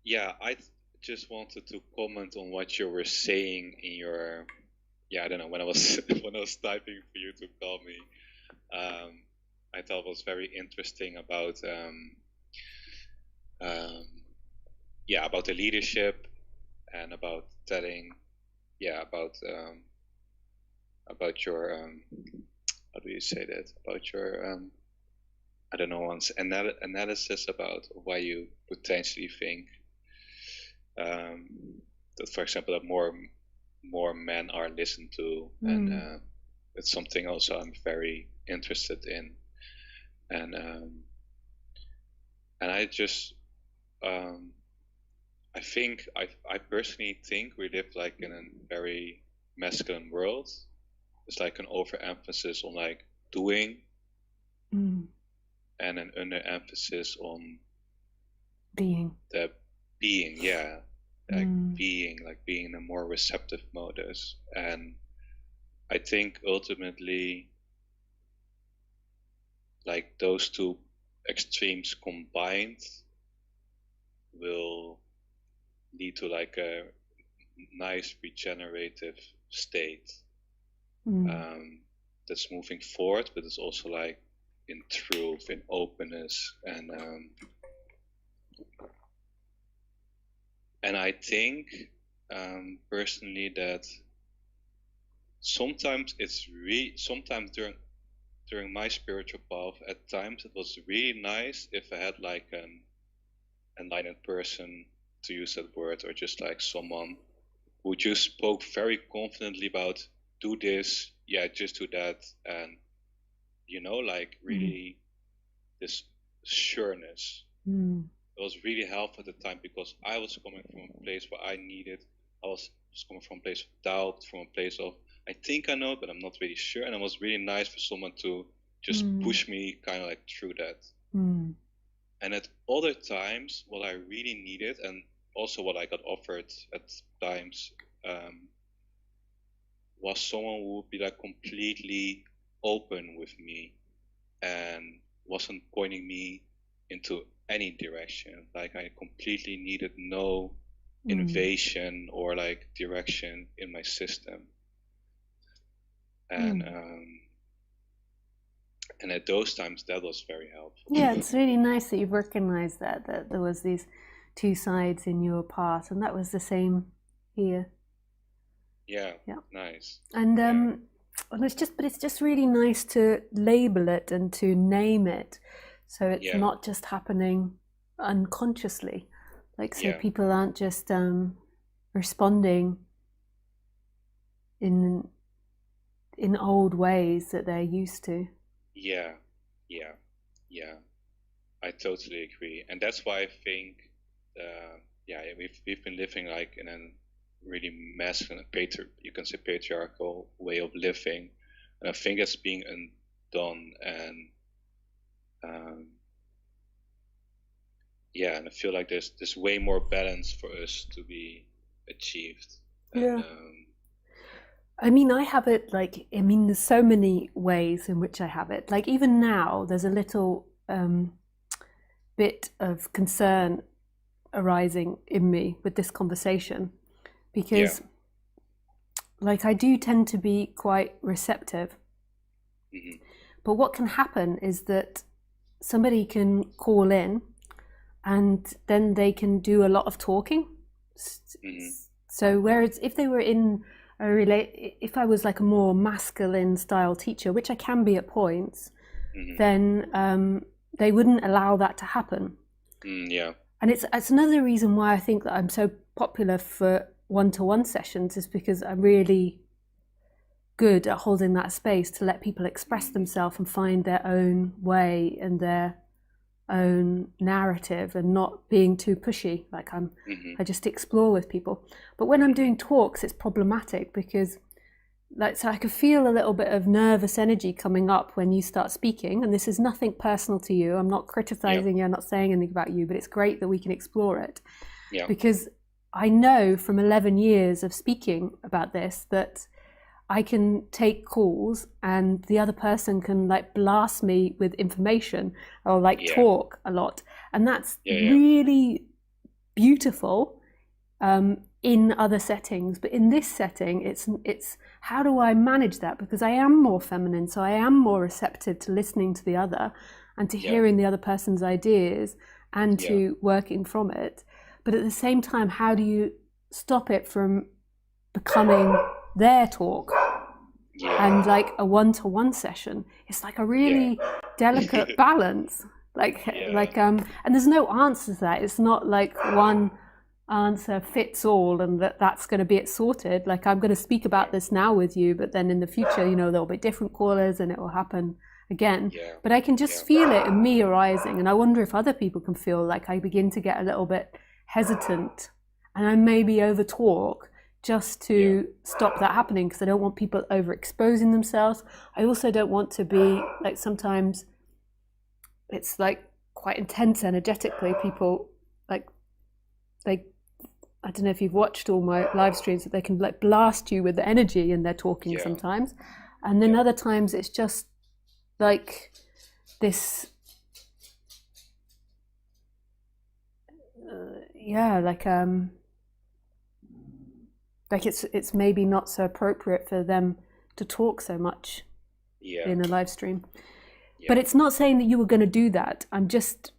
Yeah, just wanted to comment on what you were saying in your, I don't know, when I was when I was typing for you to call me. I thought was very interesting about um, about the leadership and about telling about your how do you say that, about your I don't know, once analysis about why you potentially think that, for example, that more men are listened to, and it's something also I'm very interested in, and I just I personally think we live like in a very masculine world. It's like an overemphasis on like doing, and an underemphasis on being. The being, being in a more receptive modus. And I think ultimately, like those two extremes combined will lead to like a nice regenerative state that's moving forward, but it's also like in truth, in openness, and I think personally that sometimes sometimes during my spiritual path, at times it was really nice if I had like an enlightened person, to use that word, or just like someone who just spoke very confidently about do this, just do that, and like really this sureness. It was really helpful at the time because I was coming from a place where I was coming from a place of doubt, from a place of I think I know, but I'm not really sure. And it was really nice for someone to just push me kind of like through that. And at other times, what I really needed, and also what I got offered at times, was someone who would be like completely open with me and wasn't pointing me into any direction. Like I completely needed no innovation or like direction in my system. And and at those times that was very helpful. Yeah, it's really nice that you've recognized that there was these two sides in your path, and that was the same here. Yeah. Nice. And it's just really nice to label it and to name it, so it's not just happening unconsciously, like so people aren't just responding in old ways that they're used to. Yeah. I totally agree, and that's why I think we've been living like in a really masculine, you can say patriarchal way of living, and I think it's being undone, and and I feel like there's way more balance for us to be achieved. I mean, I have it like, I mean, there's so many ways in which I have it. Like even now, there's a little bit of concern arising in me with this conversation, because like I do tend to be quite receptive. But what can happen is that somebody can call in and then they can do a lot of talking. So whereas if they were in if I was like a more masculine style teacher, which I can be at points, then they wouldn't allow that to happen. And it's another reason why I think that I'm so popular for one-to-one sessions, is because I'm really good at holding that space to let people express themselves and find their own way and their own narrative, and not being too pushy. Like I just explore with people. But when I'm doing talks, it's problematic because so I can feel a little bit of nervous energy coming up when you start speaking, and this is nothing personal to you. I'm not criticizing you, I'm not saying anything about you, but it's great that we can explore it. Because I know from 11 years of speaking about this that I can take calls and the other person can like blast me with information or like talk a lot, and that's really beautiful in other settings, but in this setting, it's how do I manage that? Because I am more feminine, so I am more receptive to listening to the other and to hearing the other person's ideas and to working from it. But at the same time, how do you stop it from becoming their talk and like a one-to-one session? It's like a really delicate balance. And there's no answer to that. It's not like one answer fits all and that's going to be it sorted. Like, I'm going to speak about this now with you, but then in the future, you know, there'll be different callers and it will happen again. But I can just feel it in me arising, and I wonder if other people can feel like I begin to get a little bit hesitant and I maybe over talk just to stop that happening, because I don't want people overexposing themselves. I also don't want to be like, sometimes it's like quite intense energetically. People like, I don't know if you've watched all my live streams, that they can like blast you with the energy and they're talking sometimes. And then other times it's just like this, like it's maybe not so appropriate for them to talk so much in a live stream. But it's not saying that you were going to do that. I'm just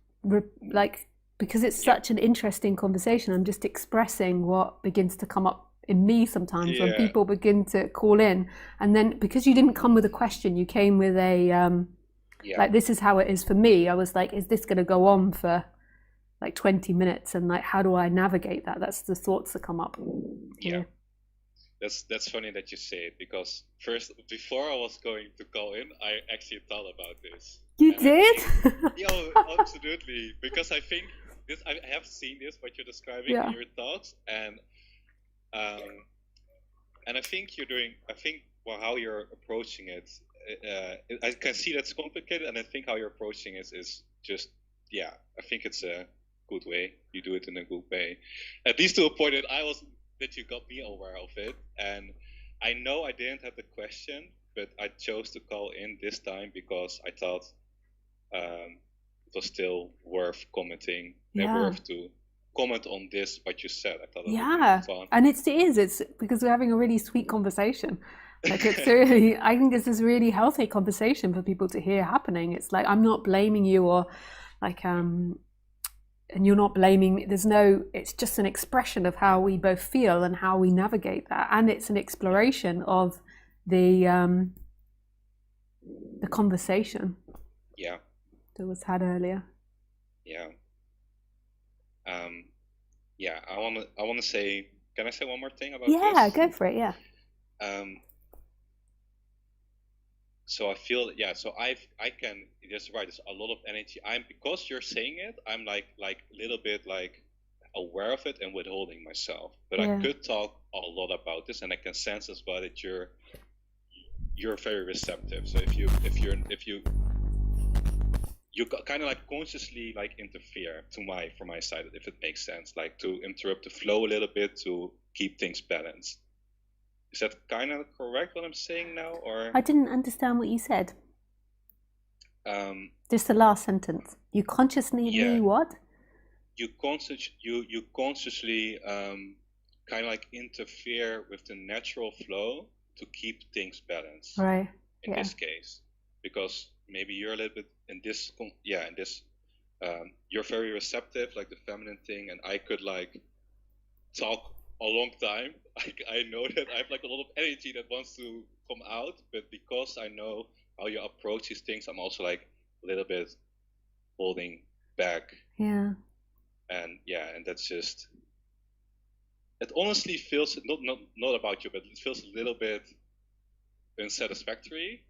because it's such an interesting conversation, I'm just expressing what begins to come up in me sometimes when people begin to call in. And then because you didn't come with a question, you came with a like, this is how it is for me. I was like, is this going to go on for like 20 minutes? And like, how do I navigate that? That's the thoughts that come up. That's funny that you say it, because first, before I was going to call in, I actually thought about this. You did? Absolutely. Because I think this, I have seen this, what you're describing in your thoughts, and I think you're doing, how you're approaching it, I can see that's complicated, and I think how you're approaching it is just, I think it's a good way. You do it in a good way. At least to a point that you got me aware of it. And I know I didn't have the question, but I chose to call in this time because I thought it was still worth commenting, worth to comment on this, what you said. I thought it would be fun. And it is. It's because we're having a really sweet conversation. Like, it's really, I think this is a really healthy conversation for people to hear happening. It's like, I'm not blaming you, or like, and you're not blaming me. It's just an expression of how we both feel and how we navigate that. And it's an exploration of the conversation that was had earlier. I want to say, can I say one more thing about this? Go for it. So I feel, so I can, just right, there's a lot of energy. Because you're saying it, I'm like a little bit like aware of it and withholding myself. But I could talk a lot about this, and I can sense as well that you're very receptive. So if you kind of like consciously like interfere from my side, if it makes sense, like to interrupt the flow a little bit to keep things balanced. Is that kind of correct what I'm saying now, or? I didn't understand what you said. Just the last sentence. You consciously what? You consciously kind of like interfere with the natural flow to keep things balanced. Right. In this case, because maybe you're a little bit in this. You're very receptive, like the feminine thing, and I could like talk a long time. I know that I have like a lot of energy that wants to come out, but because I know how you approach these things, I'm also like a little bit holding back. And that's just, it honestly feels not about you, but it feels a little bit unsatisfactory.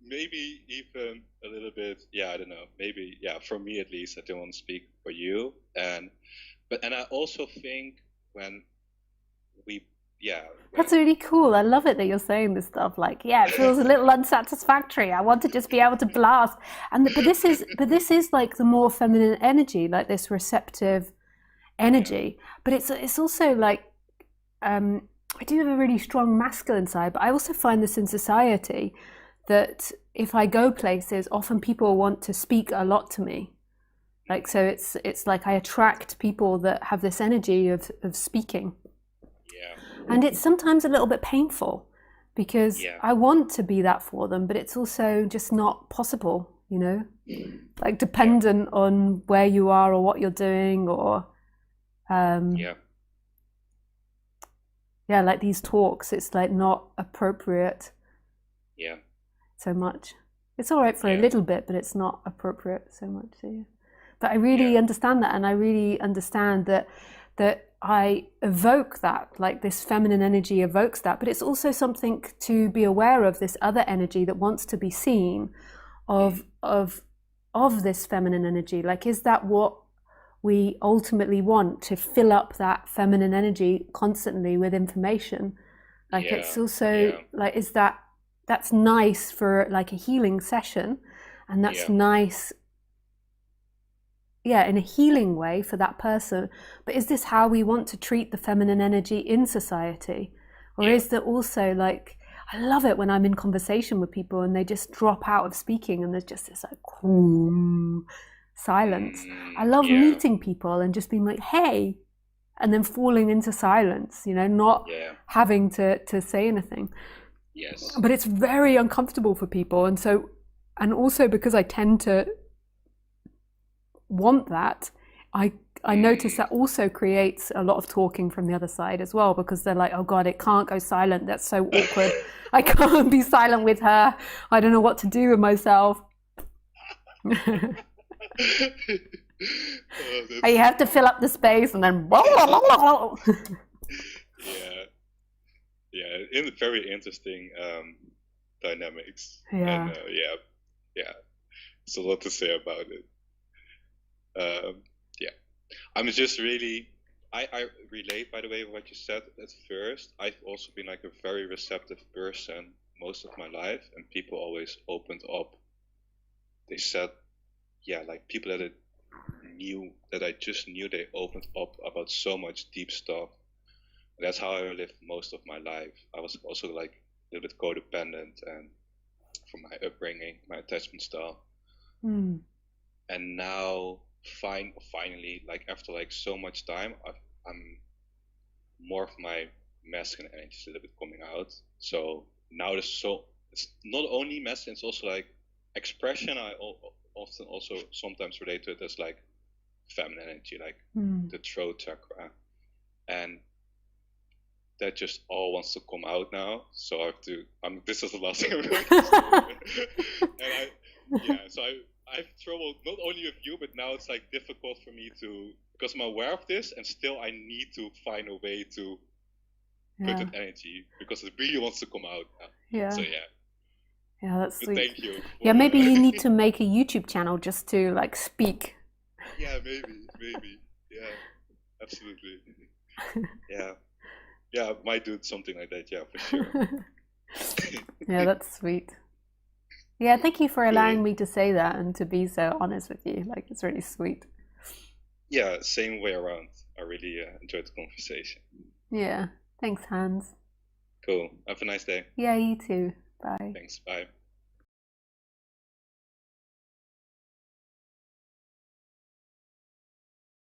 Maybe even a little bit, I don't know, maybe, for me at least. I don't want to speak for you, and I also think when we, that's really cool. I love it that you're saying this stuff. Like, it feels a little unsatisfactory. I want to just be able to blast. But this is like the more feminine energy, like this receptive energy. But it's also like, I do have a really strong masculine side, but I also find this in society that if I go places, often people want to speak a lot to me. Like, so it's like I attract people that have this energy of speaking. Yeah. And it's sometimes a little bit painful because Yeah. I want to be that for them, but it's also just not possible, you know? Like dependent on where you are or what you're doing, or like these talks, it's like not appropriate so much. It's all right for a little bit, but it's not appropriate so much. So, yeah. But I really understand that, and I really understand that I evoke that, like this feminine energy evokes that, but it's also something to be aware of, this other energy that wants to be seen of this feminine energy. Like, is that what we ultimately want, to fill up that feminine energy constantly with information? Like, it's also like, is that's nice for like a healing session, and that's nice in a healing way for that person, but is this how we want to treat the feminine energy in society? Or is there also, like, I love it when I'm in conversation with people and they just drop out of speaking and there's just this like silence. I love meeting people and just being like, hey, and then falling into silence, you know, not having to say anything. Yes. But it's very uncomfortable for people, and so, and also because I tend to want that, I notice that also creates a lot of talking from the other side as well, because they're like, oh God, it can't go silent. That's so awkward. I can't be silent with her. I don't know what to do with myself. You have to fill up the space and then in very interesting dynamics. Yeah. And it's a lot to say about it. I'm just really, I relate, by the way, what you said at first. I've also been like a very receptive person most of my life, and people always opened up. They said, like people that I just knew, they opened up about so much deep stuff. And that's how I lived most of my life. I was also like a little bit codependent, and from my upbringing, my attachment style. And now, finally, like after like so much time, I'm more of my masculine energy is a little bit coming out. So now it's not only masculine, it's also like expression. I often also sometimes relate to it as like feminine energy, like the throat chakra, and that just all wants to come out now. So I have to. This is the last thing I'm going to say. And so I have trouble not only with you, but now it's like difficult for me to, because I'm aware of this, and still I need to find a way to put that energy, because it really wants to come out now. So yeah, that's sweet. Thank you. Yeah, maybe you need to make a YouTube channel just to like speak. Yeah, maybe. Yeah, absolutely. Yeah, I might do something like that. Yeah, for sure. Yeah, that's sweet. Yeah, thank you for allowing me to say that and to be so honest with you. Like, it's really sweet. Yeah, same way around. I really enjoyed the conversation. Yeah, thanks, Hans. Cool. Have a nice day. Yeah, you too. Bye. Thanks. Bye.